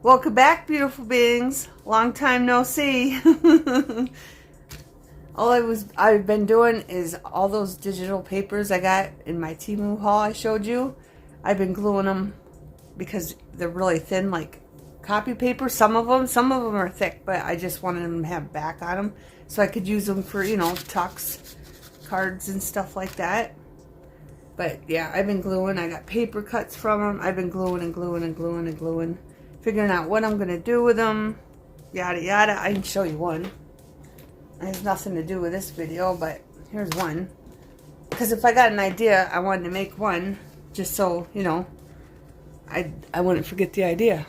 Welcome back, beautiful beings. Long time no see. I've been doing is all those digital papers I got in my Temu haul I showed you. I've been gluing them because they're really thin, like copy paper. Some of them are thick, but I just wanted them to have back on them so I could use them for, tucks, cards and stuff like that. But yeah, I've been gluing. I got paper cuts from them. I've been gluing and gluing and gluing and gluing, figuring out what I'm gonna do with them, yada yada. I can show you one. It has nothing to do with this video, but here's one. Because if I got an idea, I wanted to make one just so, I wouldn't forget the idea.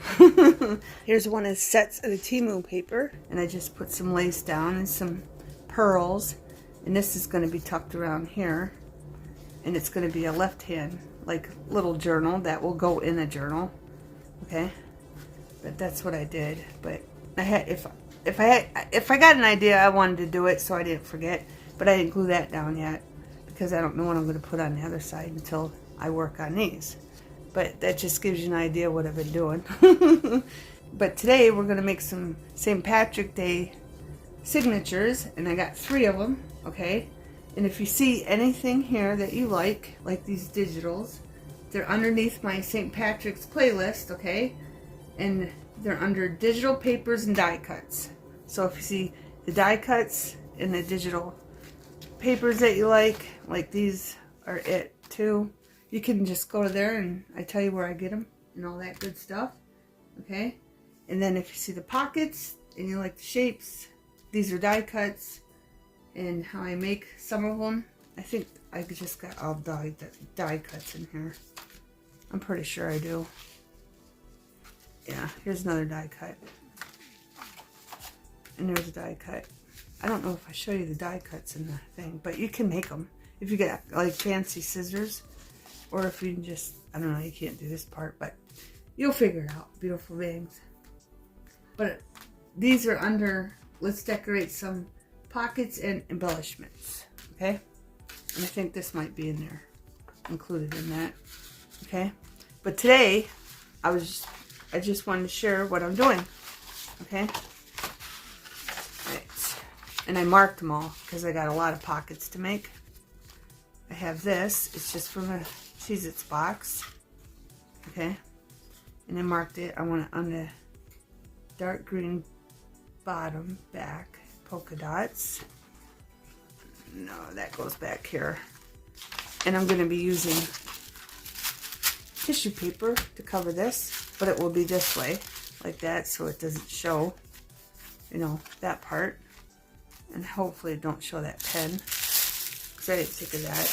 Here's one of the sets of the Temu paper, and I just put some lace down and some pearls, and this is going to be tucked around here, and it's going to be a left hand, like little journal that will go in a journal. Okay, but that's what I did. But I had if I got an idea, I wanted to do it so I didn't forget, but I didn't glue that down yet because I don't know what I'm going to put on the other side until I work on these. But that just gives you an idea what I've been doing. But today we're going to make some St. Patrick's Day signatures, and I got 3 of them, okay? And if you see anything here that you like these digitals, they're underneath my St. Patrick's playlist, okay? And they're under digital papers and die cuts. So if you see the die cuts and the digital papers that you like these are it too. You can just go there and I tell you where I get them and all that good stuff, okay? And then if you see the pockets and you like the shapes, these are die cuts and how I make some of them. I think I just got all die cuts in here. I'm pretty sure I do. Yeah, here's another die cut. And there's a die cut. I don't know if I show you the die cuts in the thing, but you can make them if you get like fancy scissors, or if you can just, I don't know, you can't do this part, but you'll figure it out, beautiful beings. But these are under, let's decorate some pockets and embellishments, okay? And I think this might be in there, included in that, okay? But today, I just wanted to share what I'm doing, okay? Right. And I marked them all because I got a lot of pockets to make. I have this, it's just from a Cheez-Its box, okay? And I marked it, I want it on the dark green bottom back, polka dots. No, that goes back here. And I'm going to be using tissue paper to cover this, but it will be this way, like that, so it doesn't show, that part. And hopefully it don't show that pen, because I didn't think of that.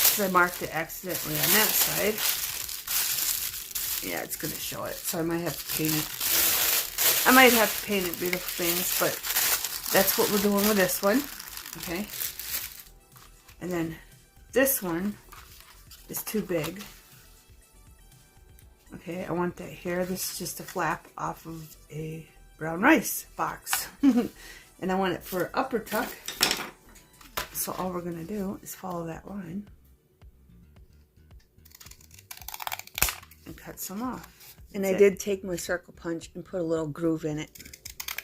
Because I marked it accidentally on that side. Yeah, it's going to show it, so I might have to paint it. I might have to paint it, beautiful things, but that's what we're doing with this one, okay? And then this one is too big. Okay, I want that here. This is just a flap off of a brown rice box. And I want it for upper tuck. So all we're going to do is follow that line and cut some off. And I did take my circle punch and put a little groove in it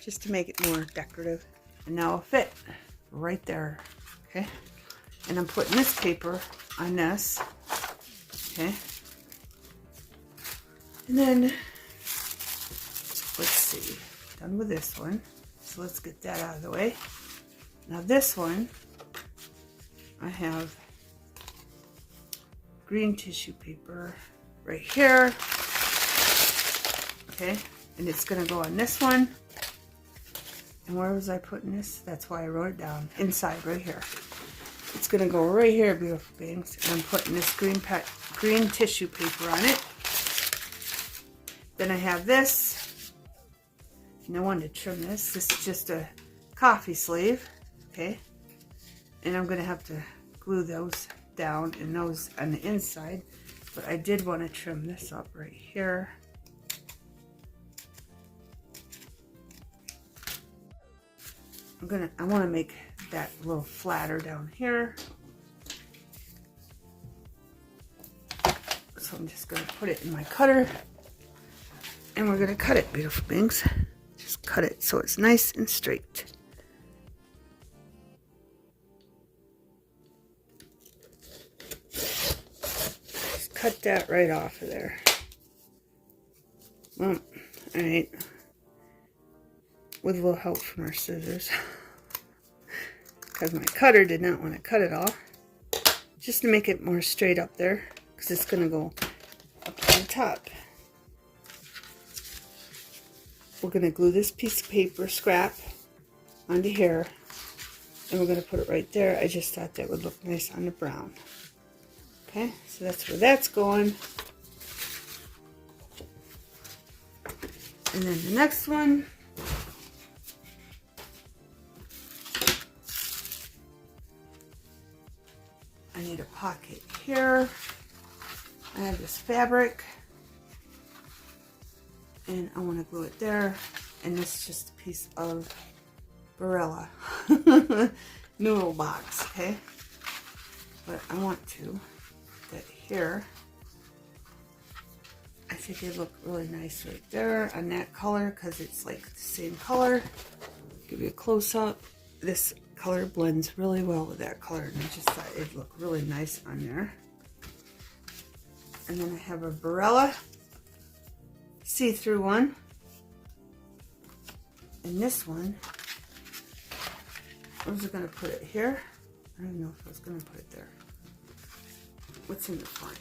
just to make it more decorative. And now it'll fit right there, okay? And I'm putting this paper on this, okay? And then, let's see, done with this one. So let's get that out of the way. Now this one, I have green tissue paper right here, okay? And it's gonna go on this one. And where was I putting this? That's why I wrote it down, inside right here. It's gonna go right here, beautiful beings. And I'm putting this green tissue paper on it. Then I have this, and I wanted to trim this. This is just a coffee sleeve, okay? And I'm gonna have to glue those down and those on the inside. But I did want to trim this up right here. I want to make that a little flatter down here. So I'm just going to put it in my cutter. And we're going to cut it, beautiful beings. Just cut it so it's nice and straight. Just cut that right off of there. Well, alright. With a little help from our scissors. Because my cutter did not want to cut it off. Just to make it more straight up there. Because it's going to go up to the top. We're going to glue this piece of paper scrap onto here. And we're going to put it right there. I just thought that would look nice on the brown. Okay, so that's where that's going. And then the next one. I need a pocket here. I have this fabric. And I want to glue it there. And this is just a piece of Barilla noodle box, okay? But I want to put that here. I think it'd look really nice right there on that color because it's like the same color. Give you a close-up. This color blends really well with that color, and I just thought it'd look really nice on there. And then I have a Barilla see-through one. And this one, I was going to put it here. I don't even know if I was going to put it there. What's in the front?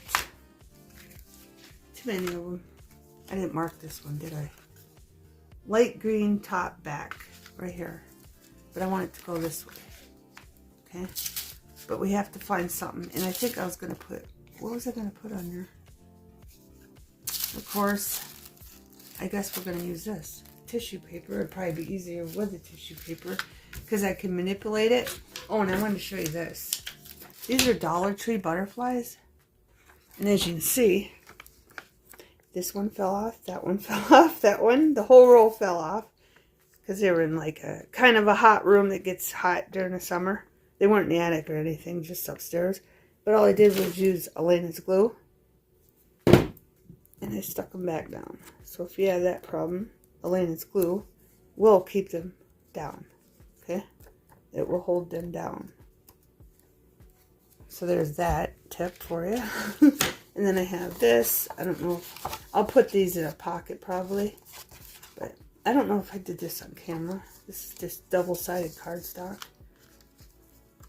Too many of them. I didn't mark this one, did I? Light green top back, right here. But I want it to go this way. Okay? But we have to find something. And I think I was going to put, what was I going to put on there? Of course, I guess we're going to use this. Tissue paper. It'd probably be easier with the tissue paper because I can manipulate it. Oh, and I wanted to show you this. These are Dollar Tree butterflies. And as you can see, this one fell off, that one fell off, that one, the whole row fell off. Because they were in like a kind of a hot room that gets hot during the summer. They weren't in the attic or anything, just upstairs. But all I did was use Elena's glue. And I stuck them back down. So if you have that problem, Elena's glue will keep them down. Okay? It will hold them down. So there's that tip for you. And then I have this. I don't know if I'll put these in a pocket probably. But I don't know if I did this on camera. This is just double-sided cardstock.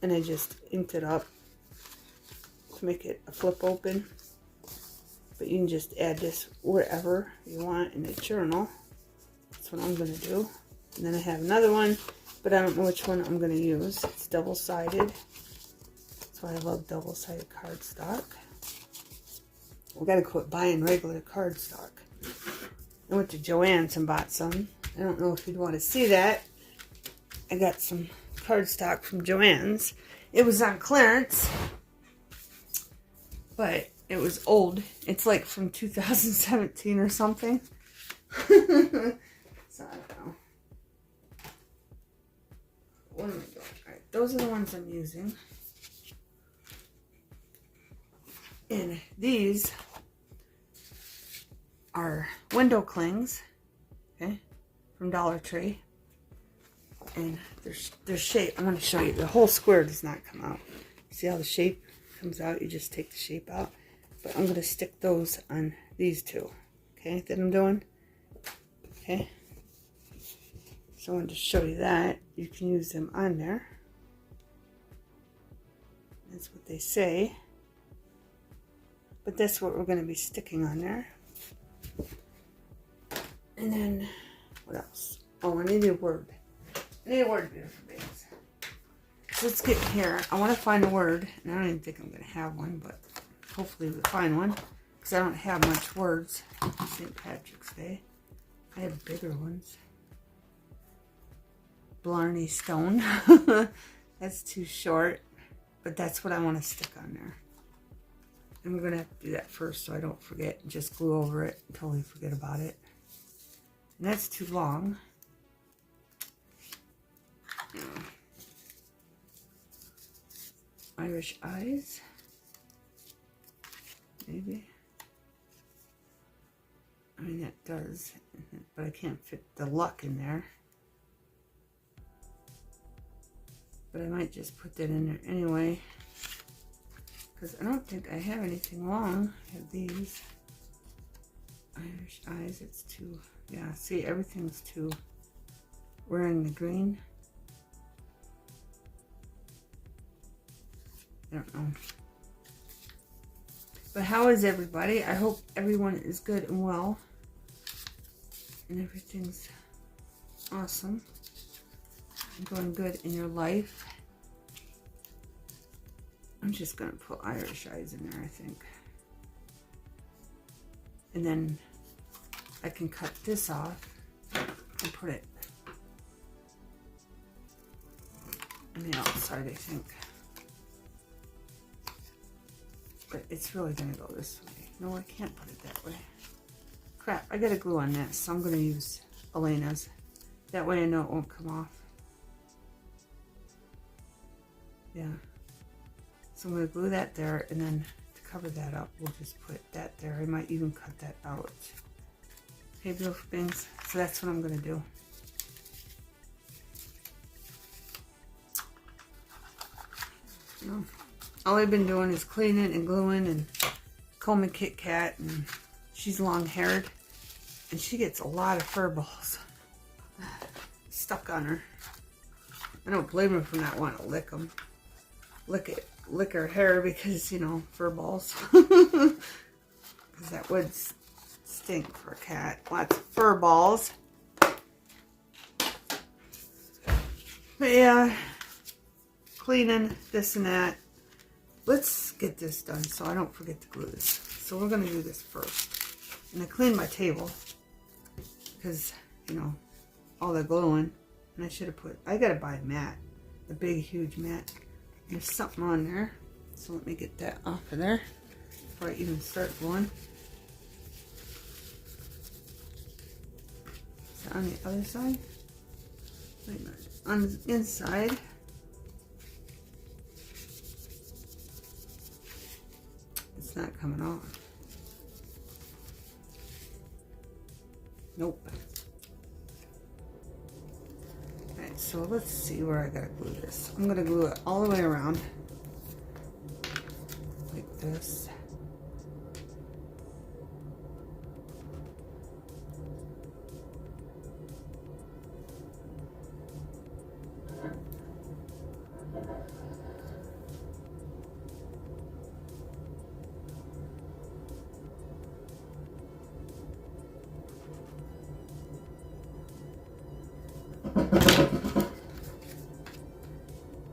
And I just inked it up to make it a flip open. But you can just add this wherever you want in the journal. That's what I'm going to do. And then I have another one, but I don't know which one I'm going to use. It's double-sided. That's why I love double-sided cardstock. We got to quit buying regular cardstock. I went to Joann's and bought some. I don't know if you'd want to see that. I got some cardstock from Joann's. It was on clearance, but it was old. It's like from 2017 or something. So I don't know. What am I doing? Alright, those are the ones I'm using. And these are window clings, okay, from Dollar Tree. And their shape, I'm going to show you. The whole square does not come out. See how the shape comes out? You just take the shape out. But I'm going to stick those on these two, okay, that I'm doing. Okay. So I wanted to show you that. You can use them on there. That's what they say. But that's what we're going to be sticking on there. And then, what else? Oh, I need a word. I need a word, beautiful things. So let's get here. I want to find a word. And I don't even think I'm going to have one, but hopefully we'll find one. Because I don't have much words. St. Patrick's Day. I have bigger ones. Blarney Stone. That's too short. But that's what I want to stick on there. And we're going to have to do that first so I don't forget. Just glue over it and totally forget about it. And that's too long. Irish eyes. Maybe. I mean, that does, but I can't fit the luck in there. But I might just put that in there anyway, because I don't think I have anything long. I have these Irish eyes. It's too, yeah, see, everything's too, wearing the green. I don't know. But how is everybody? I hope everyone is good and well. And everything's awesome. And going good in your life. I'm just going to put Irish eyes in there, I think. And then I can cut this off and put it on the outside, I think. But it's really going to go this way. No, I can't put it that way. Crap, I got to glue on this, so I'm going to use Elena's. That way I know it won't come off. Yeah. So I'm going to glue that there, and then to cover that up, we'll just put that there. I might even cut that out. Okay, beautiful things. So that's what I'm going to do. No. All I've been doing is cleaning and gluing and combing Kit Kat, and she's long-haired, and she gets a lot of fur balls stuck on her. I don't blame her for not wanting to lick them. Lick her hair because, you know, fur balls. Because that would stink for a cat. Lots of fur balls. But yeah, cleaning, this and that. Let's get this done so I don't forget to glue this. So we're going to do this first. And I cleaned my table because, you know, all the gluing. And I should have put, I got to buy a mat. A big, huge mat. There's something on there. So let me get that off of there before I even start gluing. Is that on the other side? Wait a minute. On the inside. It's not coming off. Nope. Alright, so let's see where I gotta glue this. I'm gonna glue it all the way around. Like this.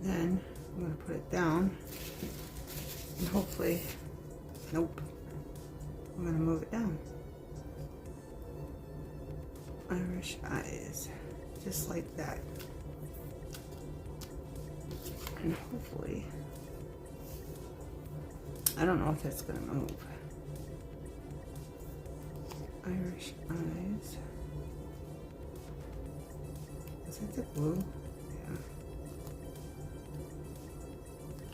Then I'm going to put it down, and hopefully, nope, I'm going to move it down. Irish eyes, just like that. And hopefully, I don't know if that's going to move. Irish eyes. Is that the glue? Yeah.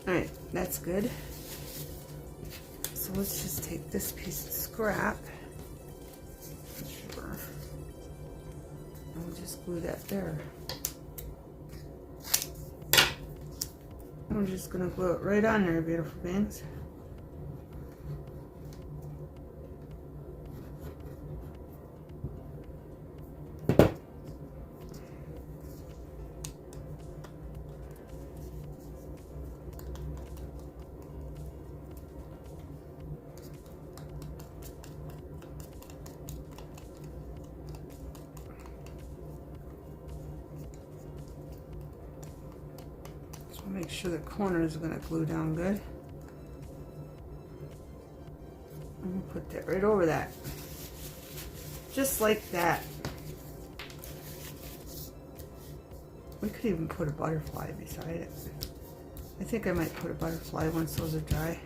Alright, that's good. So let's just take this piece of scrap. Sure. And we'll just glue that there. I'm just going to glue it right on there, beautiful things. Make sure the corners are going to glue down good. I'm going to put that right over that. Just like that. We could even put a butterfly beside it. I think I might put a butterfly once those are dry.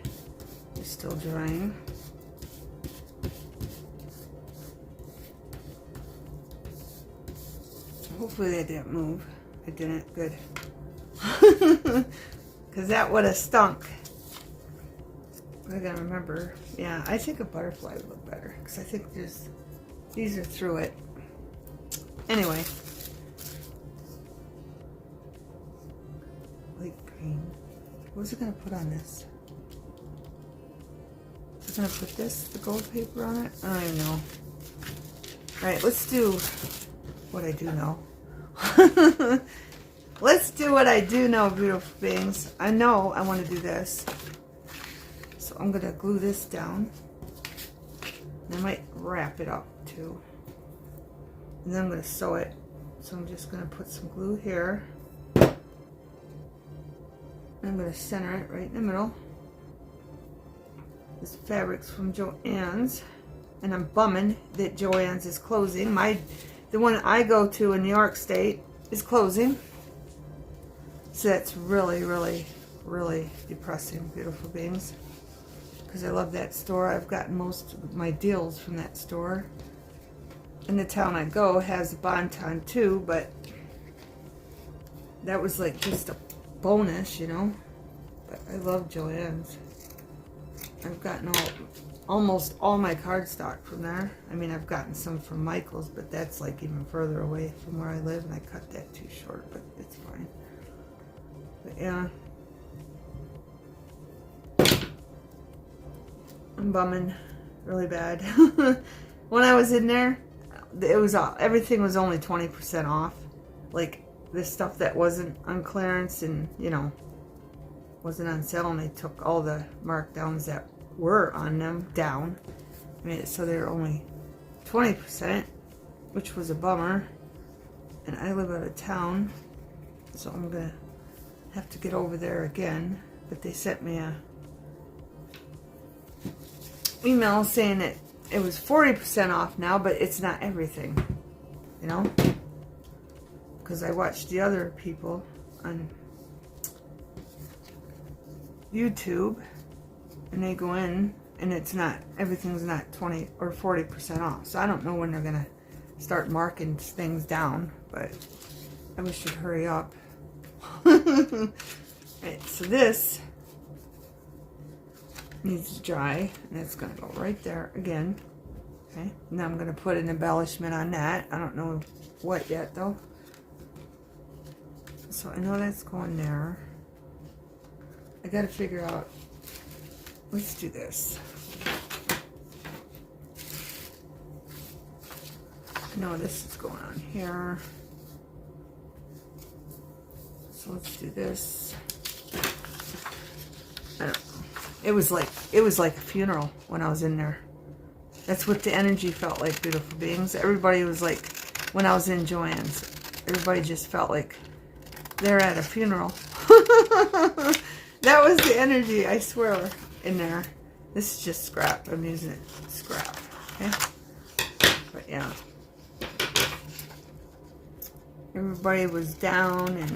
They're still drying. Hopefully they didn't move. I didn't. Good. Because that would have stunk. But I gotta remember, yeah, I think a butterfly would look better. Because I think there's These are through it. Anyway. Light green. What was it going to put on this? Is it going to put this, the gold paper on it? I don't even know. Alright, let's do what I do know. Let's do what I do know, beautiful beings. I know I want to do this. So I'm going to glue this down. And I might wrap it up too. And then I'm going to sew it. So I'm just going to put some glue here. And I'm going to center it right in the middle. This fabric's from Joann's. And I'm bumming that Joann's is closing. The one I go to in New York State is closing. So that's really, really, really depressing, beautiful beings. Because I love that store. I've gotten most of my deals from that store. And the town I go has a Bon-Ton too, but that was like just a bonus, you know. But I love Joann's. I've gotten almost all my cardstock from there. I mean, I've gotten some from Michael's, but that's like even further away from where I live, and I cut that too short, but it's fine. But yeah. I'm bumming really bad. When I was in there, it was everything was only 20% off. Like this stuff that wasn't on clearance and, you know, wasn't on sale, and they took all the markdowns that were on them down. I mean, so they were only 20%, which was a bummer. And I live out of town, so I'm gonna have to get over there again. But they sent me a email saying that it was 40% off now, but it's not everything, you know, because I watched the other people on YouTube and they go in and it's not, everything's not 20 or 40% off. So I don't know when they're gonna start marking things down, but I wish you'd hurry up. Right, so this needs to dry, and it's going to go right there again. Okay, now I'm going to put an embellishment on that. I don't know what yet though. So I know that's going there. I got to figure out, let's do this. I know this is going on here. So let's do this. I don't know. It was like a funeral when I was in there. That's what the energy felt like, beautiful beings. Everybody was like, when I was in Joann's, everybody just felt like they're at a funeral. That was the energy, I swear, in there. This is just scrap. I'm using it scrap. Okay? But yeah. Everybody was down and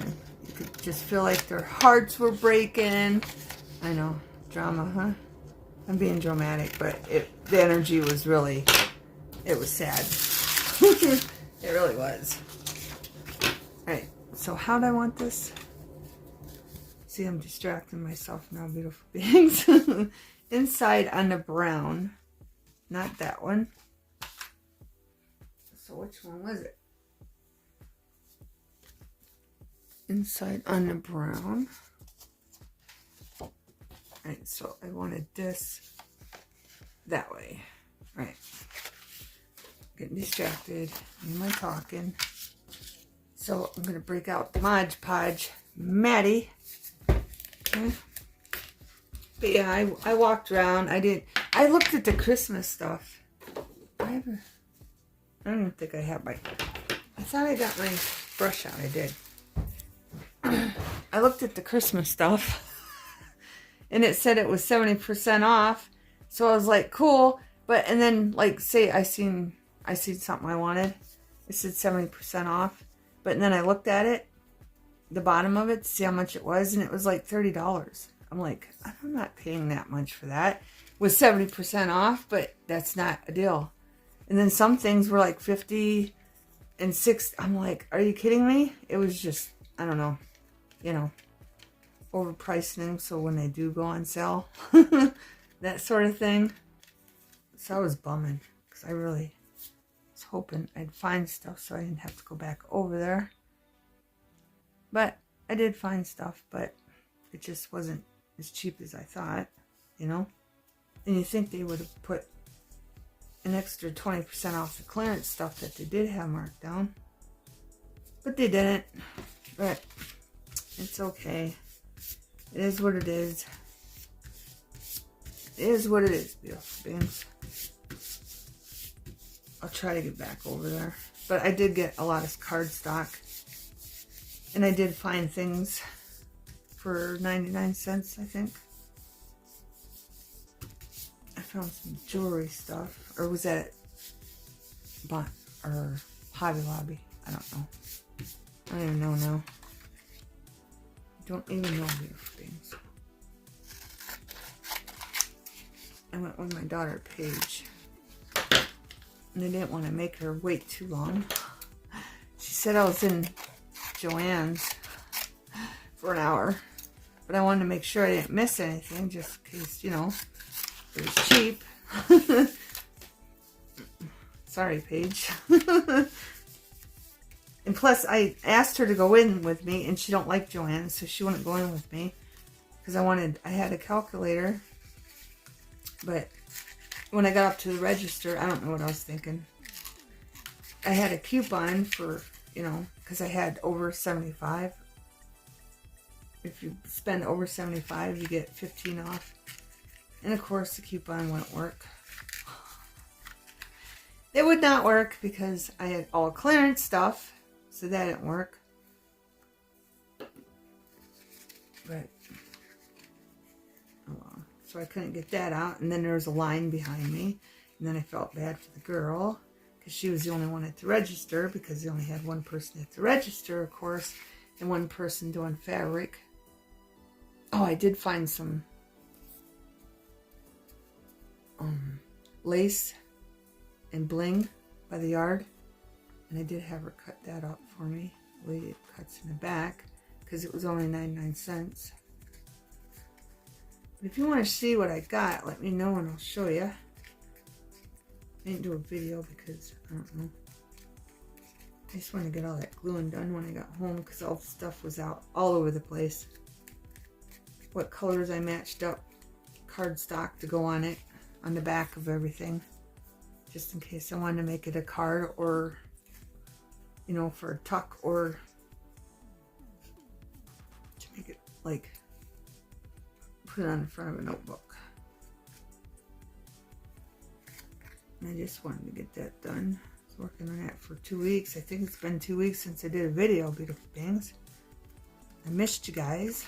you could just feel like their hearts were breaking. I know. Drama, huh? I'm being dramatic, but the energy was really, it was sad. It really was. Alright, so how do I want this? See, I'm distracting myself now, beautiful beings. Inside on the brown, not that one. So which one was it? Inside on the brown. Right, so I wanted this that way. Right. Getting distracted. Who am I talking? So I'm going to break out the Mod Podge Maddie. Okay. But yeah, I walked around. I looked at the Christmas stuff. I don't even think I have my, I thought I got my brush out. I did. I looked at the Christmas stuff. And it said it was 70% off. So I was like, cool. But, and then, like, say I seen something I wanted. It said 70% off. But then I looked at it, the bottom of it, to see how much it was. And it was like $30. I'm like, I'm not paying that much for that. It was 70% off, but that's not a deal. And then some things were like 50 and 60. I'm like, are you kidding me? It was just, I don't know, you know, overpricing them so when they do go on sale, that sort of thing. So I was bumming because I really hoping I'd find stuff so I didn't have to go back over there. But I did find stuff, but it just wasn't as cheap as I thought, you know? And you think they would have put an extra 20% off the clearance stuff that they did have marked down. But they didn't. But it's okay. It is what it is. It is what it is, beautiful beings. I'll try to get back over there. But I did get a lot of cardstock. And I did find things for 99 cents, I think. I found some jewelry stuff. Or was that Hobby Lobby? I don't know. I don't even know now. I don't even know beautiful things. I went with my daughter Paige. And I didn't want to make her wait too long. She said I was in Joann's for an hour. But I wanted to make sure I didn't miss anything, just in case, you know, it was cheap. Sorry, Paige. And plus, I asked her to go in with me, and she don't like Joann's, so she wouldn't go in with me. Because I had a calculator. But when I got up to the register, I don't know what I was thinking. I had a coupon for, you know, because I had over 75. If you spend over 75, you get 15 off. And of course, the coupon wouldn't work. It would not work because I had all clearance stuff, so that didn't work. But, oh well. So I couldn't get that out, and then there was a line behind me, and then I felt bad for the girl, because she was the only one at the register, because they only had one person at the register, of course, and one person doing fabric. Oh, I did find some lace and bling by the yard, and I did have her cut that up for me, the way it cuts in the back, because it was only 99 cents. But if you want to see what I got, let me know and I'll show you. I didn't do a video because, I don't know. I just wanted to get all that gluing done when I got home because all the stuff was out all over the place. What colors I matched up cardstock to go on it, on the back of everything. Just in case I wanted to make it a card or, you know, for a tuck or to make it like, put it on the front of a notebook. And I just wanted to get that done. I was working on that for 2 weeks. I think it's been 2 weeks since I did a video, beautiful beings. I missed you guys.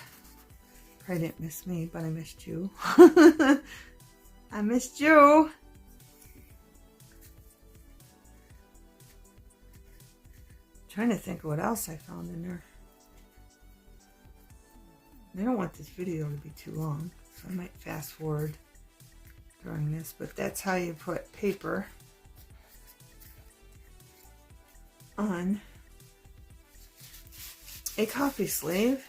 Probably didn't miss me, but I missed you. I missed you. Trying to think of what else I found in there. I don't want this video to be too long, so I might fast forward during this, but that's how you put paper on a coffee sleeve.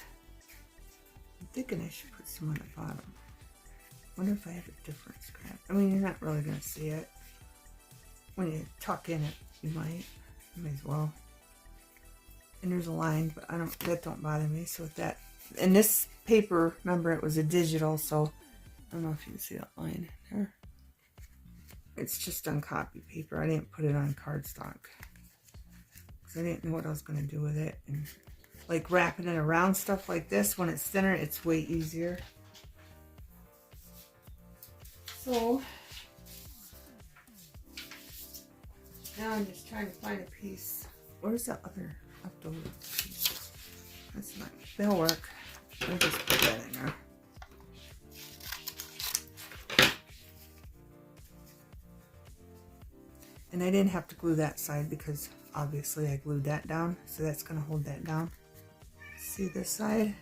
I'm thinking I should put some on the bottom. Wonder if I have a different scrap. I mean, you're not really going to see it. When you tuck in it, you might as well. And there's a line, but that don't bother me. So with that, and this paper, remember it was a digital, so I don't know if you can see that line there. It's just on copy paper. I didn't put it on cardstock because I didn't know what I was going to do with it. And like wrapping it around stuff like this, when it's thinner, it's way easier. So now I'm just trying to find a piece. Where's the other leftover piece? That's not, that'll work. I'll just put that in there. And I didn't have to glue that side because obviously I glued that down, so that's going to hold that down. See this side?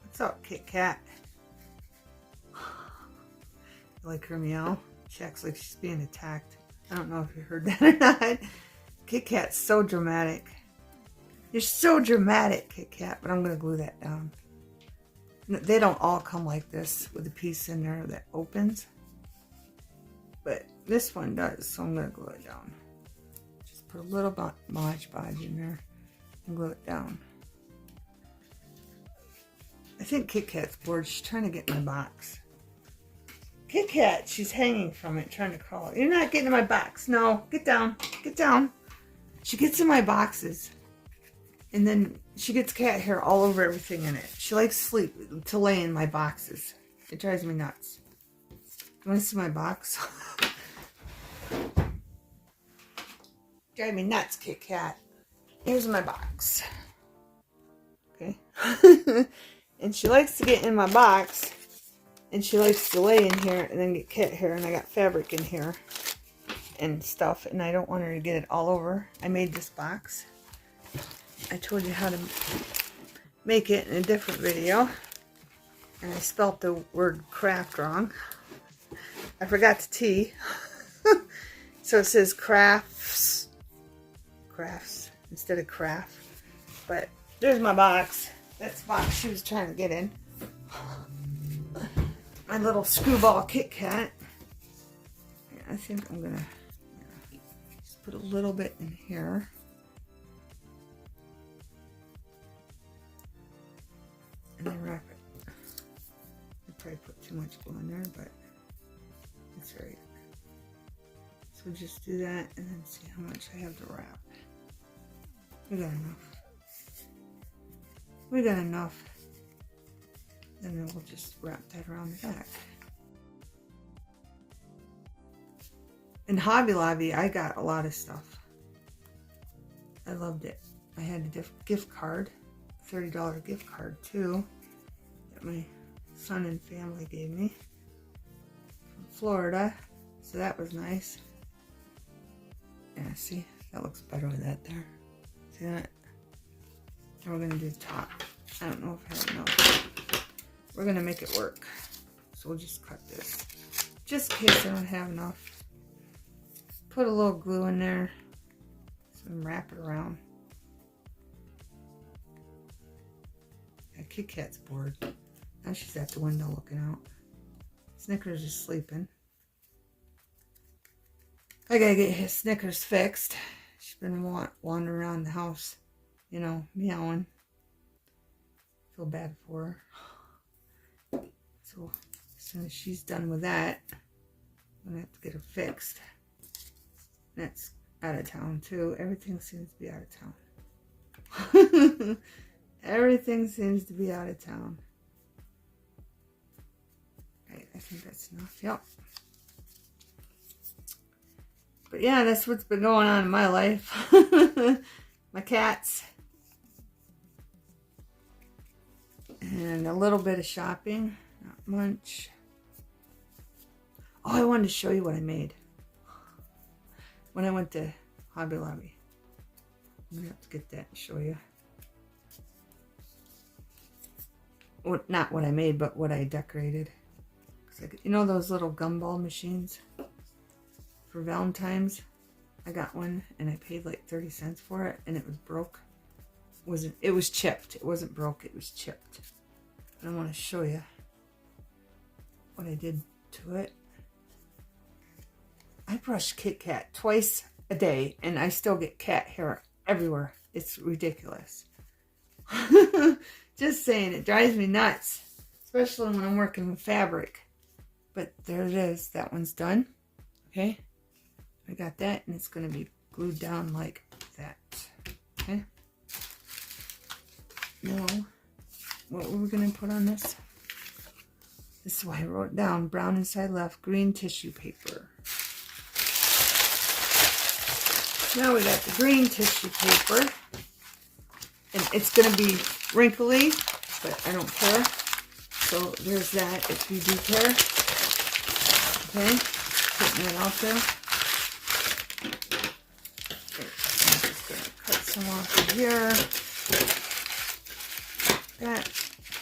What's up, Kit Kat? You like her meow? She acts like she's being attacked. I don't know if you heard that or not. Kit Kat's so dramatic. You're so dramatic, Kit Kat, but I'm going to glue that down. They don't all come like this with a piece in there that opens. But this one does, so I'm going to glue it down. Just put a little bit Mod Podge in there and glue it down. I think Kit Kat's bored. She's trying to get in my box. Kit Kat, she's hanging from it, trying to crawl. You're not getting in my box. No, get down. Get down. She gets in my boxes. And then she gets cat hair all over everything in it. She likes to lay in my boxes. It drives me nuts. You want to see my box? Drive me nuts, Kit Kat. Here's my box. Okay. And she likes to get in my box. And she likes to lay in here and then get cat hair. And I got fabric in here and stuff. And I don't want her to get it all over. I made this box. I told you how to make it in a different video. And I spelt the word craft wrong. I forgot the T. So it says crafts instead of craft. But there's my box. That's the box she was trying to get in. My little screwball Kit Kat. Yeah, I think I'm gonna just put a little bit in here. And then wrap it. I probably put too much glue in there, but it's right. So just do that and then see how much I have to wrap. We got enough. We got enough. And then we'll just wrap that around the back. In Hobby Lobby, I got a lot of stuff. I loved it. I had a gift card, $30 gift card too, that my son and family gave me from Florida. So that was nice. Yeah, see, that looks better with that there. See that? Now we're gonna do the top. I don't know if I have enough. We're gonna make it work. So we'll just cut this. Just in case I don't have enough. Put a little glue in there. So wrap it around. Yeah, Kit Kat's bored. Now she's at the window looking out. Snickers is sleeping. I gotta get his Snickers fixed. She's been wandering around the house, you know, meowing. Feel bad for her. So as soon as she's done with that, I'm gonna have to get her fixed. That's out of town too. Everything seems to be out of town. Everything seems to be out of town. Right, I think that's enough. Yep. But yeah, that's what's been going on in my life. My cats. And a little bit of shopping. Not much. Oh, I wanted to show you what I made when I went to Hobby Lobby. I'm going to have to get that and show you. Well, not what I made, but what I decorated. You know those little gumball machines? For Valentine's, I got one and I paid like 30 cents for it and it was broke. It was chipped. It wasn't broke, it was chipped. And I want to show you what I did to it. I brush Kit Kat twice a day and I still get cat hair everywhere. It's ridiculous. Just saying, it drives me nuts. Especially when I'm working with fabric. But there it is. That one's done. Okay. I got that and it's going to be glued down like that. Okay. Now, what were we going to put on this? This is why I wrote it down. Brown inside left, green tissue paper. Now we got the green tissue paper. And it's going to be wrinkly, but I don't care. So there's that if you do care. Okay, putting that out there. Okay, I'm just going to cut some off of here. That,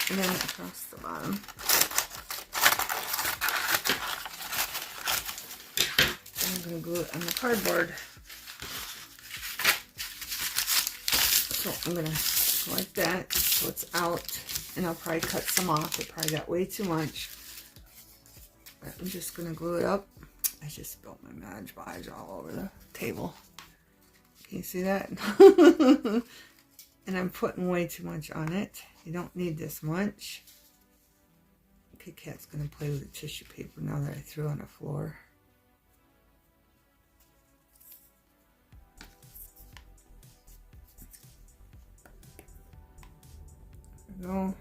and then across the bottom. I'm going to glue it on the cardboard. So I'm going to go like that so it's out. And I'll probably cut some off. It probably got way too much. But I'm just going to glue it up. I just spilled my Mod Podge all over the table. Can you see that? And I'm putting way too much on it. You don't need this much. Kit Kat's going to play with the tissue paper now that I threw on the floor. There we go.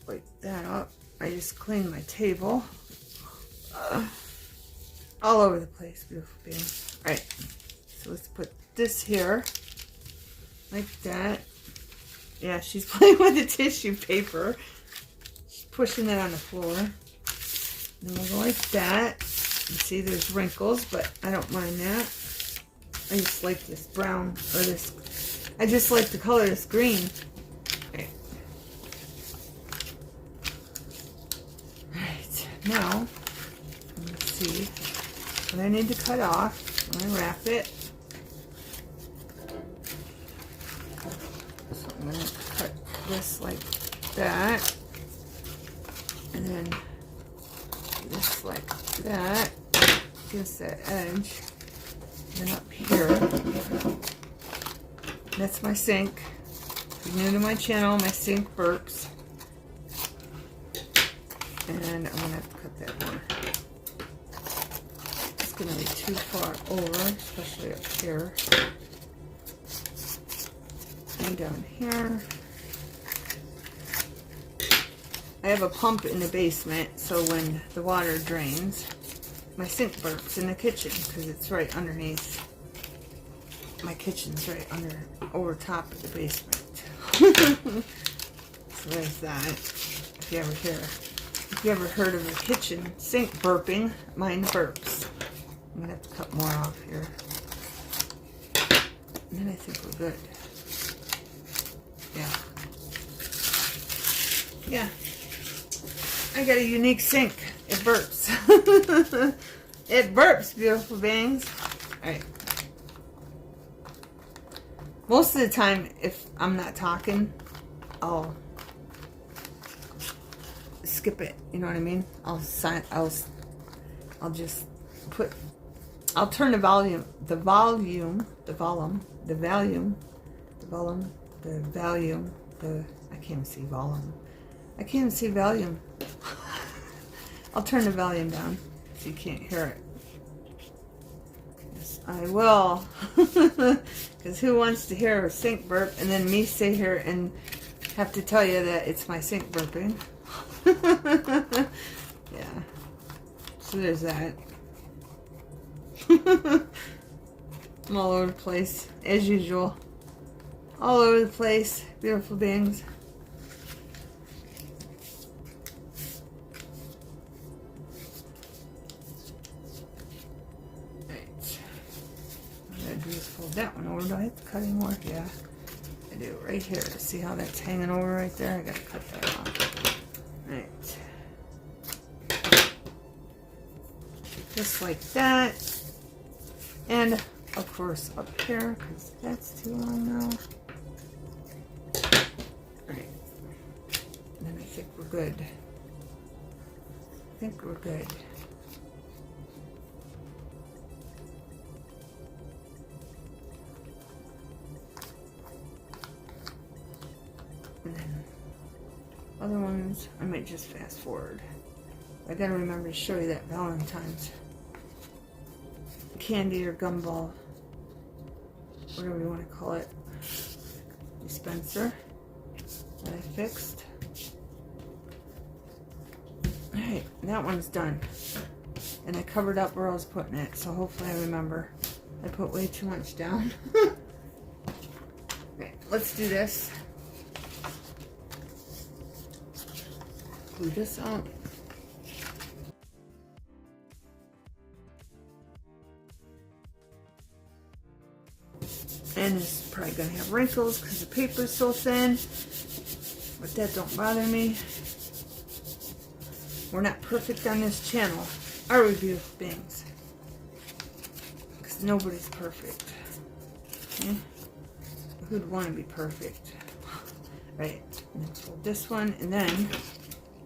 Wipe that up. I just cleaned my table. All over the place, beautiful being. Alright, so let's put this here. Like that. Yeah, she's playing with the tissue paper. She's pushing it on the floor. Then we'll go like that. You see there's wrinkles, but I don't mind that. I just like this brown, or this, I just like the color of this green. Okay. Alright, now, let's see what I need to cut off. I'm going to wrap it. So I'm going to cut this like that. And then this like that. Gives that edge. And then up here. That's my sink. If you're new to my channel, my sink burps. And I'm going to have to cut that more. It's going to be too far over, especially up here. And down here. I have a pump in the basement, so when the water drains, my sink burps in the kitchen because it's right underneath. My kitchen's right over top of the basement. So there's that. If you ever heard of a kitchen sink burping, mine burps. I'm gonna have to cut more off here. And then I think we're good. Yeah. I got a unique sink. It burps. It burps, beautiful beings. Alright. Most of the time, if I'm not talking, I'll skip it. You know what I mean? I'll just put. I'll turn the volume. I can't even see volume. I can't even see volume. I'll turn the volume down so you can't hear it. Yes, I will. Because who wants to hear a sink burp and then me sit here and have to tell you that it's my sink burping? Yeah. So there's that. I'm all over the place, as usual. All over the place, beautiful beings. That one over. Do I have to cut any more? Yeah, I do. Right here. See how that's hanging over right there? I gotta cut that off. Right. Just like that. And of course up here, because that's too long now. Right. And then I think we're good. I think we're good. And then other ones, I might just fast forward. I gotta remember to show you that Valentine's candy or gumball, whatever you want to call it, dispenser that I fixed. Alright, that one's done. And I covered up where I was putting it, so hopefully I remember. I put way too much down. Okay, let's do this. Glue this out. And it's probably going to have wrinkles because the paper's so thin. But that don't bother me. We're not perfect on this channel, are we, beautiful beings? Because nobody's perfect. Okay? Who'd want to be perfect? Right. And then fold this one, and then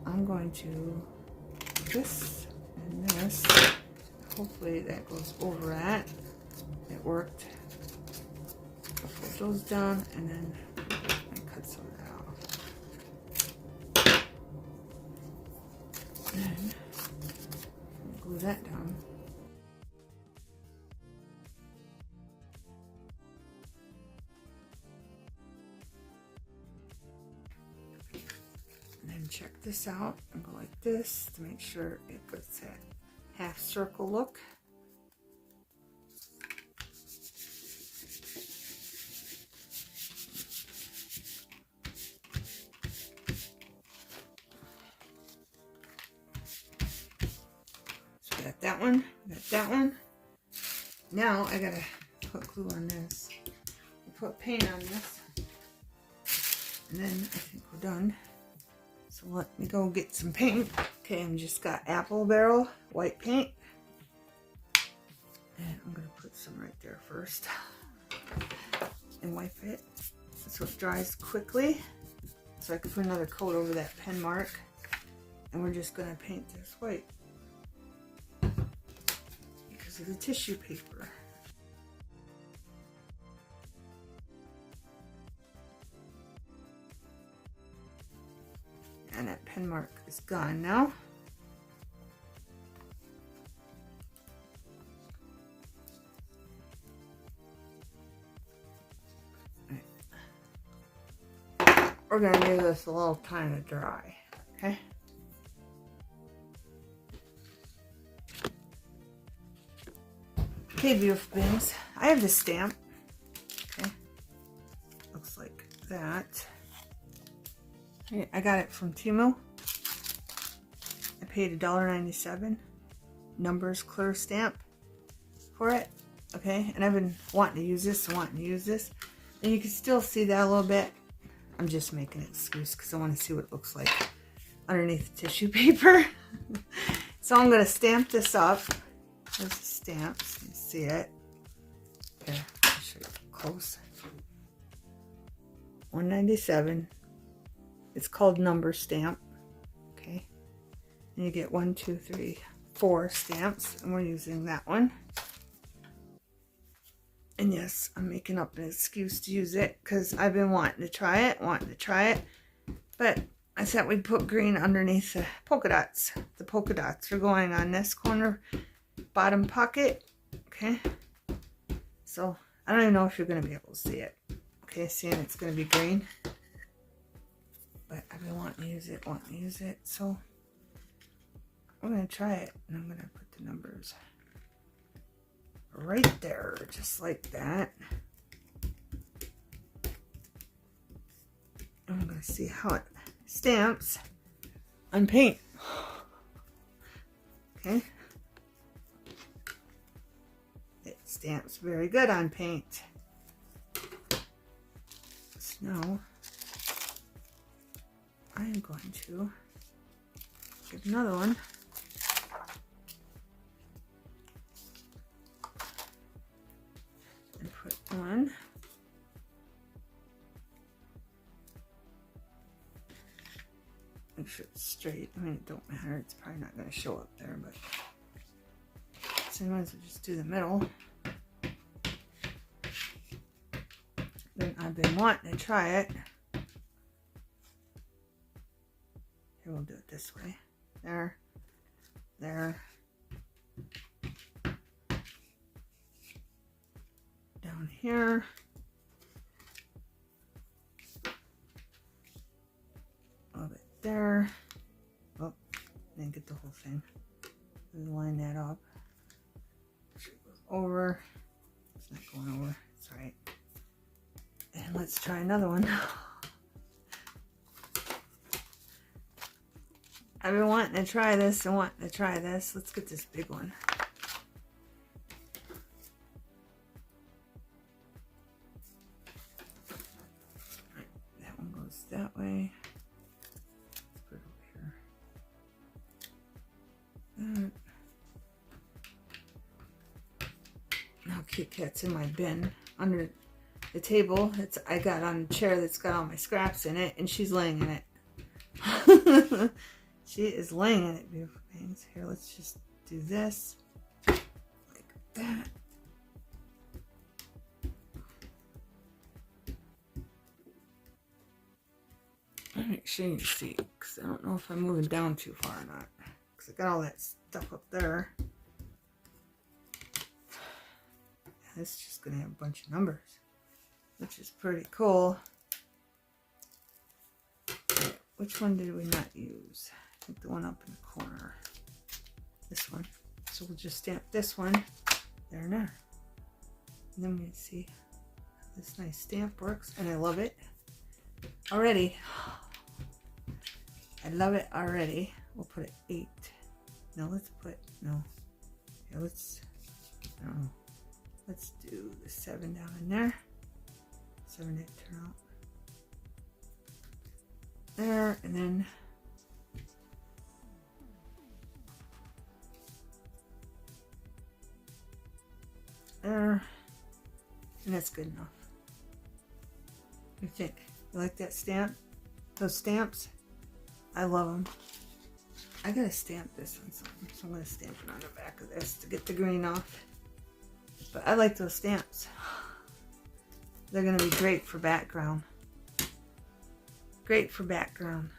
I'm going to do this and this. Hopefully that goes over that. It worked. press those down, and then I cut some of that off. And then glue that down. And then check this out and go like this to make sure it gets that half circle look. So got that one, got that one. Now I gotta put glue on this. Put paint on this. And then I think we're done. So let me go get some paint. Okay, I just got apple barrel white paint. And I'm gonna put some right there first. And wipe it so it dries quickly. So I can put another coat over that pen mark. And we're just gonna paint this white. Because of the tissue paper. And that pen mark is gone now. Right. We're going to give this a little time to dry, okay? Okay, beautiful beings. I have this stamp, okay? Looks like that. I got it from Temu. I paid $1.97. Numbers clear stamp for it. Okay, and I've been wanting to use this, and you can still see that a little bit. I'm just making an excuse because I want to see what it looks like underneath the tissue paper. So I'm going to stamp this up. There's the stamps. You see it? Here, I'll show you close. $1.97. It's called number stamp, okay? And you get 1, 2, 3, 4 stamps, and we're using that one. And yes, I'm making up an excuse to use it because I've been wanting to try it, but I thought we'd put green underneath the polka dots. The polka dots are going on this corner bottom pocket, okay? So I don't even know if you're going to be able to see it, okay? Seeing it's going to be green. But I've been wanting to use it, so I'm going to try it, and I'm going to put the numbers right there, just like that. And I'm going to see how it stamps on paint. Okay. It stamps very good on paint. So now I am going to get another one. And put one. Make sure it's straight. I mean, it don't matter. It's probably not going to show up there, but so I might as well just do the middle. Then I've been wanting to try it. Here, we'll do it this way. There. There. Down here. A little bit there. Oh, didn't get the whole thing. Let's line that up. Make sure it goes over. It's not going over. It's alright. And let's try another one. I've been wanting to try this and wanting to try this. Let's get this big one. Right, that one goes that way. Let's put it over here. Now Kit Kat's in my bin under the table. I got on a chair that's got all my scraps in it, and she's laying in it. She is laying in it, beautiful things. Here, let's just do this like that. me make sure you see, because I don't know if I'm moving down too far or not. Because I got all that stuff up there. This is just going to have a bunch of numbers, which is pretty cool. Right, which one did we not use? I think the one up in the corner. This one. So we'll just stamp this one there and there. And then we see how this nice stamp works, and I love it already. I love it already. We'll put it 8. No, let's put, no. Yeah, let's, I don't know. Let's do the 7 down in there. 7 didn't turn out. There, and then there. And that's good enough. What do you think? You like that stamp? Those stamps? I love them. I gotta stamp this one, so I'm gonna stamp it on the back of this to get the green off. But I like those stamps. They're gonna be great for background. Great for background.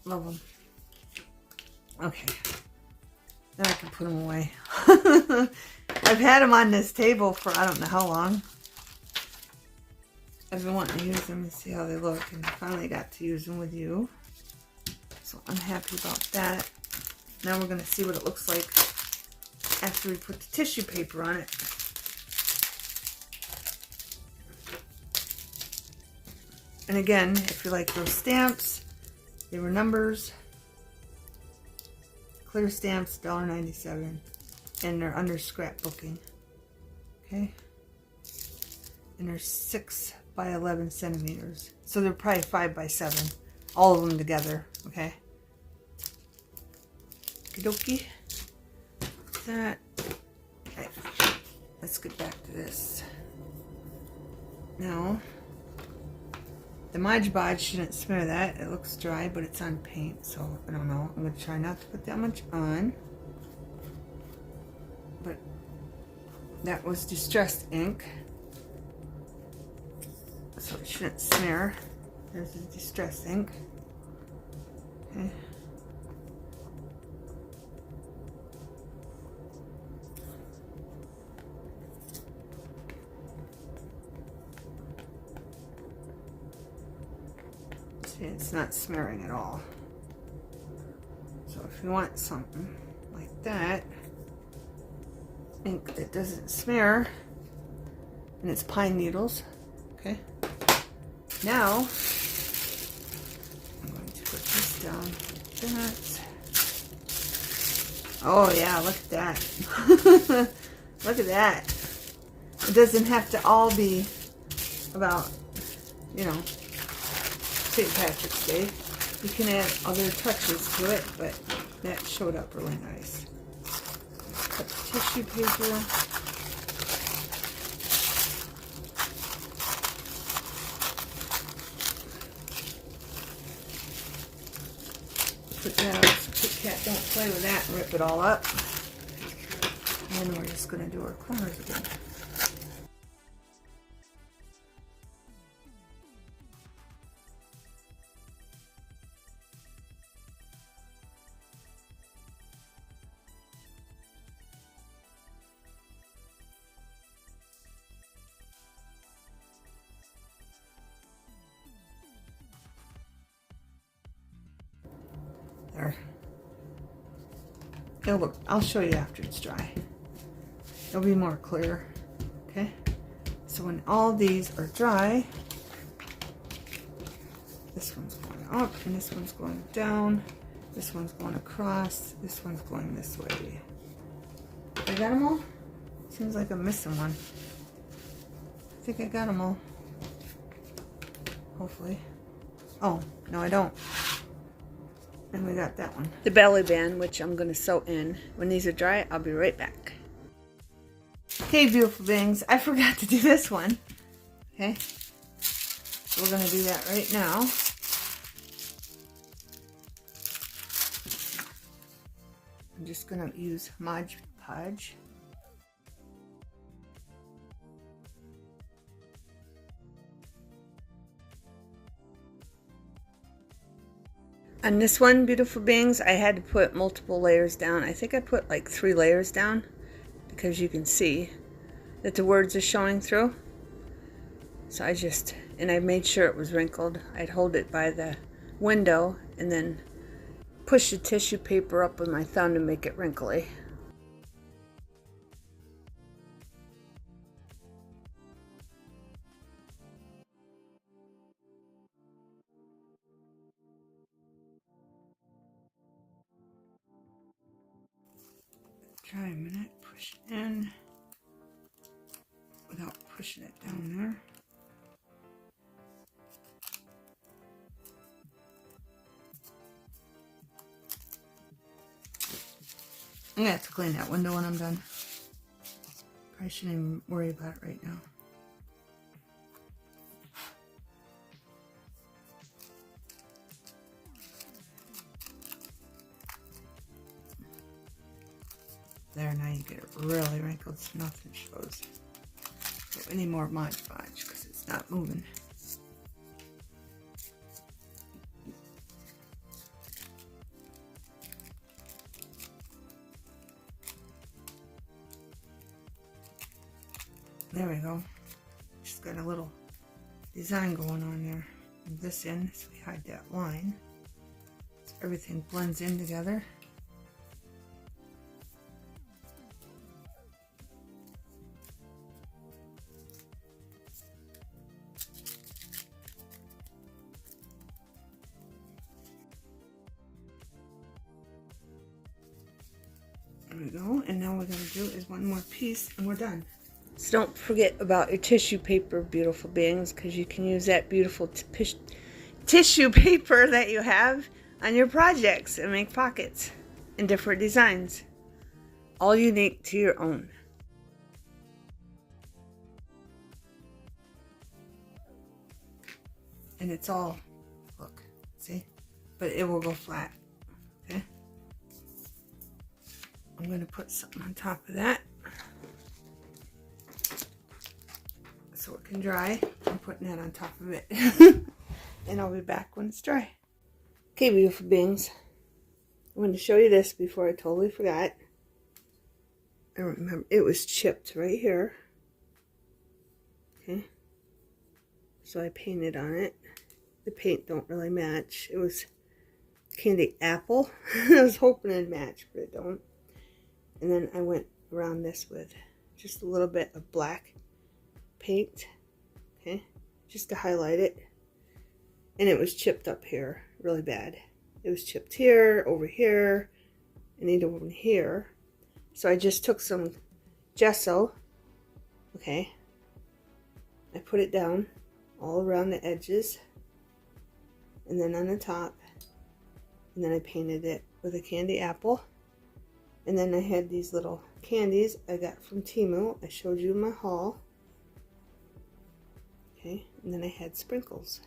Love them. Okay. Then I can put them away. I've had them on this table for I don't know how long. I've been wanting to use them and see how they look, and I finally got to use them with you. So I'm happy about that. Now we're going to see what it looks like after we put the tissue paper on it. And again, if you like those stamps, they were numbers. Clear stamps, $1.97. And they're under scrapbooking. Okay? And they're 6 by 11 centimeters. So they're probably 5 by 7. All of them together. Okay? Okie dokie. That. Okay. Let's get back to this. Now, the Mod Podge shouldn't smear that. It looks dry, but it's on paint, so I don't know. I'm going to try not to put that much on. But that was distressed ink, so it shouldn't smear. There's the distressed ink. Okay. See, it's not smearing at all. So if you want something like that, ink that doesn't smear, and it's pine needles. Okay. Now I'm going to put this down like that. Oh yeah, look at that. Look at that. It doesn't have to all be about, you know, St. Patrick's Day. You can add other touches to it, but that showed up really nice. Cut the tissue paper. Put that out so Kit Kat don't play with that and rip it all up. And then we're just going to do our corners again. There. It'll look, I'll show you after it's dry. It'll be more clear. Okay? So when all these are dry, this one's going up and this one's going down. This one's going across. This one's going this way. I got them all? Seems like I'm missing one. I think I got them all. Hopefully. Oh, no I don't. And we got that one. The belly band, which I'm going to sew in. When these are dry, I'll be right back. Okay, beautiful things. I forgot to do this one. Okay. So we're going to do that right now. I'm just going to use Mod Podge. On this one, beautiful beings, I had to put multiple layers down. I think I put like 3 layers down because you can see that the words are showing through. So I made sure it was wrinkled. I'd hold it by the window and then push the tissue paper up with my thumb to make it wrinkly. Try a minute, push it in without pushing it down there. I'm gonna have to clean that window when I'm done. Probably shouldn't even worry about it right now. There, now you get it really wrinkled so nothing shows. So we need more Mod Podge because it's not moving. There we go. Just got a little design going on there. Move this in so we hide that line. So everything blends in together. There we go. And now what we're going to do is one more piece and we're done. So don't forget about your tissue paper, beautiful beings, because you can use that beautiful tissue paper that you have on your projects and make pockets in different designs, all unique to your own. And it's all, look, see? But it will go flat, okay? I'm going to put something on top of that so it can dry. I'm putting that on top of it. And I'll be back when it's dry. Okay, beautiful beings. I'm going to show you this before I totally forgot. I remember it was chipped right here. Okay. So I painted on it. The paint don't really match. It was candy apple. I was hoping it'd match, but it don't. And then I went around this with just a little bit of black paint, okay, just to highlight it. And it was chipped up here really bad. It was chipped here, over here, and even over here. So I just took some gesso, okay, I put it down all around the edges and then on the top, and then I painted it with a candy apple. And then I had these little candies I got from Temu. I showed you in my haul. Okay, and then I had sprinkles.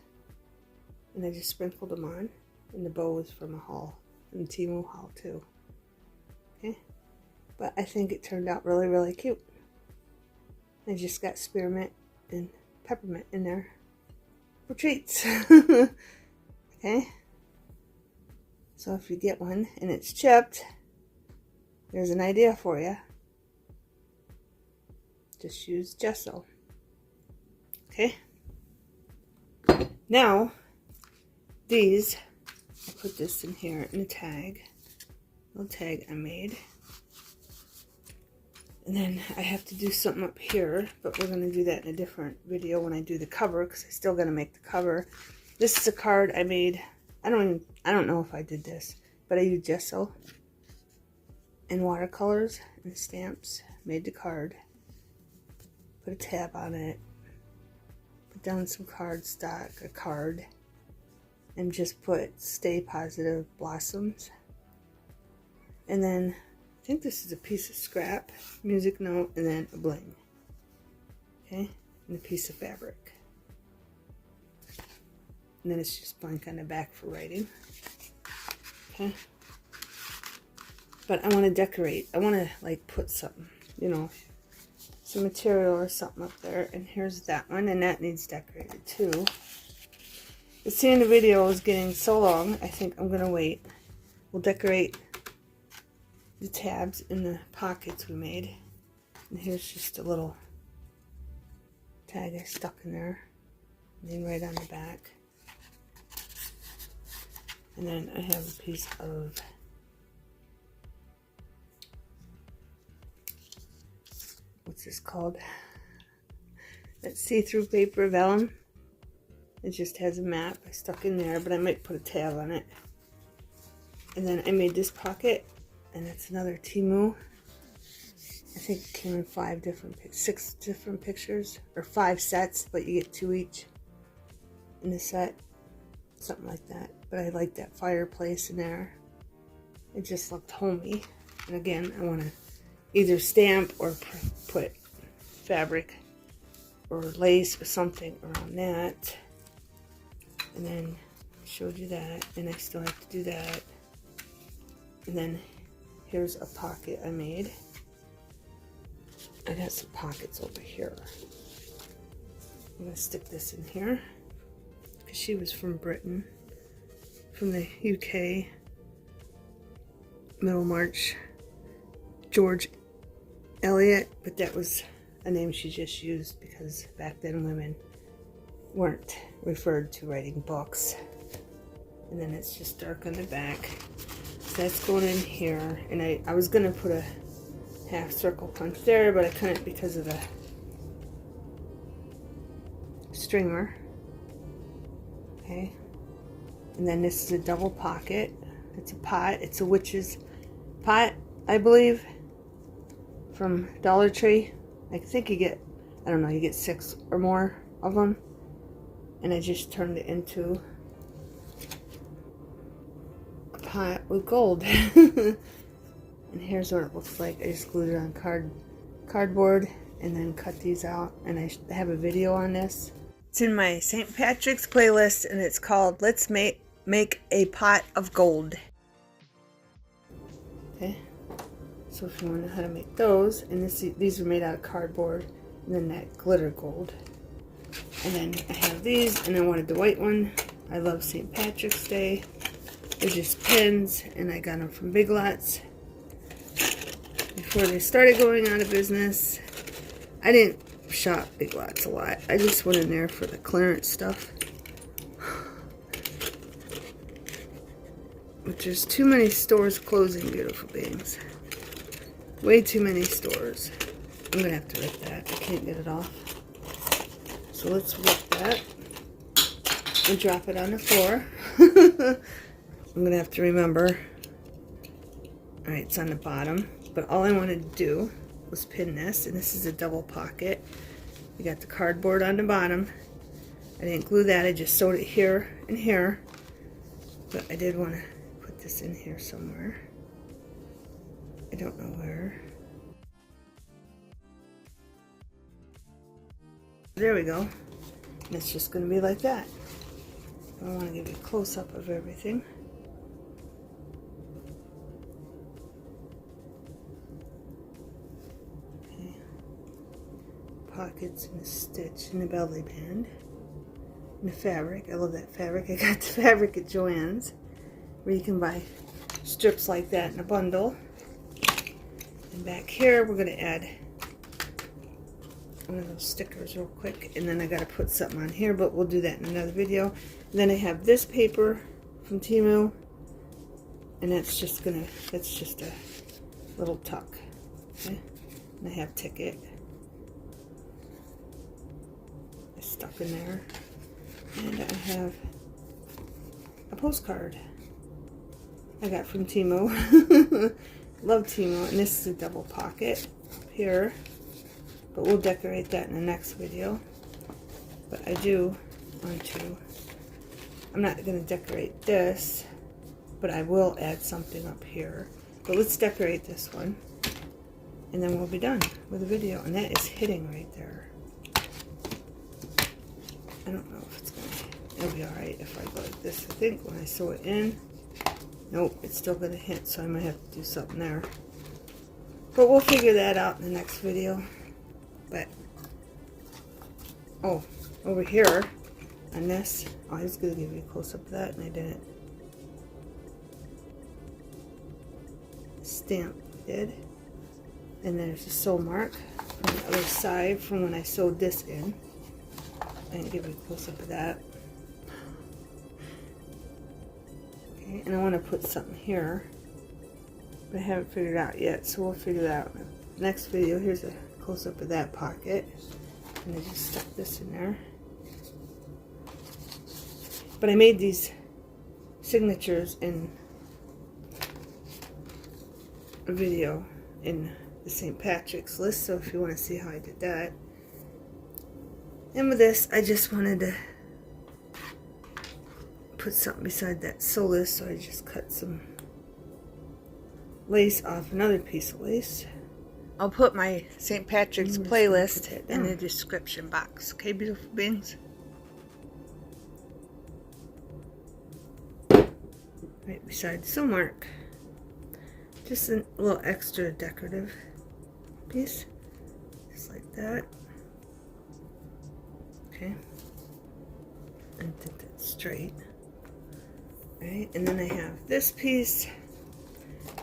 And I just sprinkled them on. And the bow was from a haul, from the Temu haul too. Okay, but I think it turned out really, really cute. I just got spearmint and peppermint in there for treats. Okay, so if you get one and it's chipped, there's an idea for you. Just use gesso. Okay. Now, these, I put this in here in a tag. Little tag I made. And then I have to do something up here, but we're going to do that in a different video when I do the cover, because I'm still going to make the cover. This is a card I made. I don't know if I did this, but I used gesso and watercolors and stamps, made the card, put a tab on it, put down some cardstock, a card, and just put Stay Positive Blossoms. And then I think this is a piece of scrap, music note, and then a bling. Okay, and a piece of fabric. And then it's just blank on the back for writing. Okay. But I want to decorate. I want to like put something, you know, some material or something up there. And here's that one, and that needs decorated too. seeing the video is getting so long, I think I'm going to wait. We'll decorate the tabs in the pockets we made. And here's just a little tag I stuck in there. And then right on the back. And then I have a piece of what's this called? That see-through paper vellum. It just has a map I stuck in there, but I might put a tab on it. And then I made this pocket, and it's another Temu. I think it came in 6 different pictures, or 5 sets, but you get 2 each in the set. Something like that. But I like that fireplace in there. It just looked homey. And again, I want to either stamp or put fabric or lace or something around that. And then I showed you that, and I still have to do that. And then here's a pocket I made. I got some pockets over here. I'm going to stick this in here because she was from Britain, from the UK, Middlemarch, George Eliot, but that was a name she just used because back then women weren't referred to writing books. And then it's just dark on the back. So that's going in here. And I was going to put a half circle punch there, but I couldn't because of the stringer. Okay. And then this is a double pocket. It's a pot. It's a witch's pot, I believe, from Dollar Tree. I think you get, I don't know, you get 6 or more of them. And I just turned it into a pot with gold. And here's what it looks like. I just glued it on cardboard and then cut these out. And I have a video on this. It's in my St. Patrick's playlist, and it's called Let's Make a Pot of Gold. Okay, so if you want to know how to make those, and these are made out of cardboard, and then that glitter gold. And then I have these, and I wanted the white one. I love St. Patrick's Day. They're just pins, and I got them from Big Lots before they started going out of business. I didn't shop Big Lots a lot. I just went in there for the clearance stuff. But there's too many stores closing, beautiful beings. Way too many stores. I'm going to have to rip that. I can't get it off. So let's rip that and drop it on the floor. I'm going to have to remember. Alright, it's on the bottom. But all I wanted to do was pin this. And this is a double pocket. You got the cardboard on the bottom. I didn't glue that. I just sewed it here and here. But I did want to put this in here somewhere. I don't know where. There we go. And it's just going to be like that. I want to give you a close-up of everything. Okay. Pockets and a stitch in the belly band. And the fabric. I love that fabric. I got the fabric at Joann's, where you can buy strips like that in a bundle. And back here we're going to add one of those stickers real quick, and then I got to put something on here, but we'll do that in another video. And then I have this paper from Temu, and that's just a little tuck. Okay? And I have ticket. It's stuck in there. And I have a postcard I got from Temu. Love Temu. And this is a double pocket up here. But we'll decorate that in the next video. But I do want to, I'm not going to decorate this, but I will add something up here. But let's decorate this one. And then we'll be done with the video. And that is hitting right there. I don't know if it's going to, it'll be alright if I go like this. I think when I sew it in, nope, it's still going to hit, so I might have to do something there. But we'll figure that out in the next video. But, oh, over here, on this. Oh, I was going to give you a close-up of that, and I didn't. Stamp did. And there's a sew mark from the other side from when I sewed this in. I can give you a close-up of that. Okay, and I want to put something here, but I haven't figured it out yet, so we'll figure that out in the next video. Here's a close-up of that pocket. And I just stuck this in there. But I made these signatures in a video in the St. Patrick's list, so if you want to see how I did that. And with this, I just wanted to put something beside that sew list, so I just cut some lace off another piece of lace. I'll put my St. Patrick's playlist in the description box. Okay, beautiful beings? Right beside the sew mark. Just a little extra decorative piece. Just like that. Okay. And think that's straight. Right, and then I have this piece,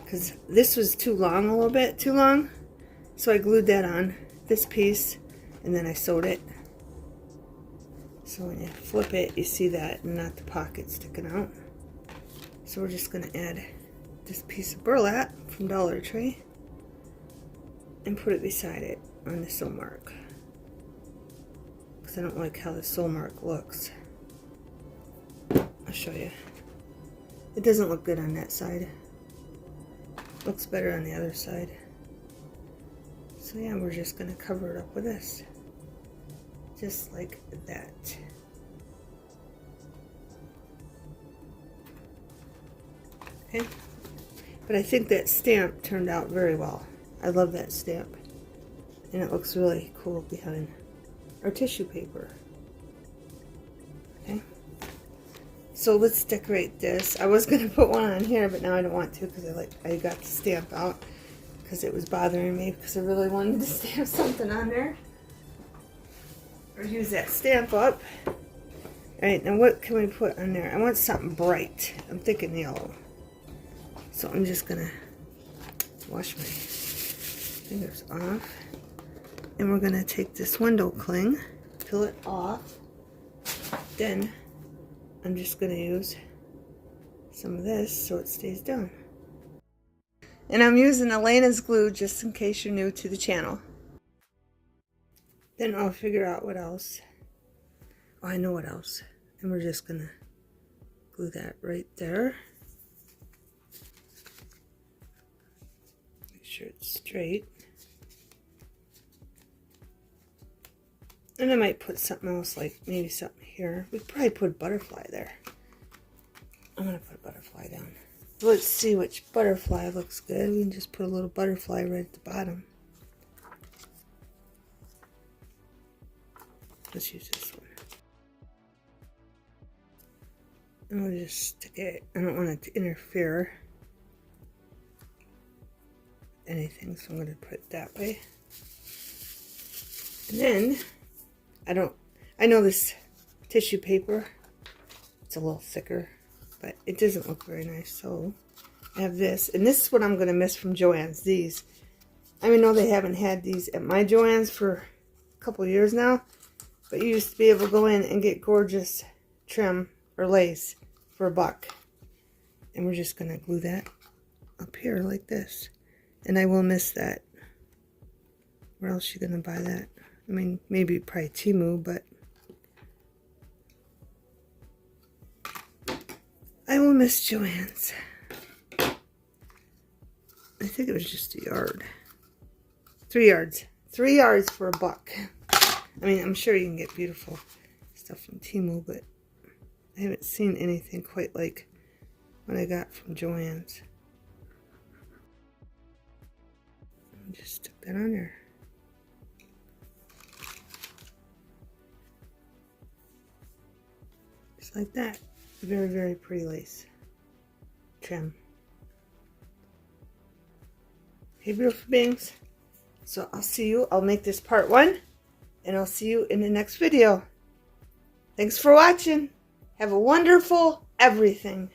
because this was too long, a little bit too long, so I glued that on this piece, and then I sewed it. So when you flip it, you see that, and not the pocket sticking out. So we're just going to add this piece of burlap from Dollar Tree and put it beside it on the sew mark, because I don't like how the sew mark looks. I'll show you. It doesn't look good on that side. Looks better on the other side. So yeah, we're just going to cover it up with this. Just like that. Okay. But I think that stamp turned out very well. I love that stamp. And it looks really cool behind our tissue paper. Okay. So let's decorate this. I was going to put one on here, but now I don't want to, because I got the stamp out because it was bothering me, because I really wanted to stamp something on there. Or use that stamp up. Alright, now what can we put on there? I want something bright. I'm thinking yellow. So I'm just going to wash my fingers off. And we're going to take this window cling, peel it off. Then I'm just going to use some of this so it stays down. And I'm using Elena's glue just in case you're new to the channel. Then I'll figure out what else. Oh, I know what else. And we're just going to glue that right there. Make sure it's straight. And I might put something else, like maybe something here. We'd probably put a butterfly there. I'm going to put a butterfly down. Let's see which butterfly looks good. We can just put a little butterfly right at the bottom. Let's use this one. And we'll just stick it. I don't want it to interfere with anything, so I'm going to put it that way. And then I know this tissue paper, it's a little thicker, but it doesn't look very nice, so I have this. And this is what I'm going to miss from Joann's, these. I know they haven't had these at my Joann's for a couple years now, but you used to be able to go in and get gorgeous trim or lace for $1. And we're just going to glue that up here like this. And I will miss that. Where else are you going to buy that? I mean, maybe probably Temu, but I will miss Joann's. I think it was just a yard. 3 yards. 3 yards for $1. I mean, I'm sure you can get beautiful stuff from Temu, but I haven't seen anything quite like what I got from Joann's. Just stick that on there. Just like that. Very, very pretty lace trim. Hey, beautiful beings. So I'll see you. I'll make this part 1, and I'll see you in the next video. Thanks for watching. Have a wonderful everything.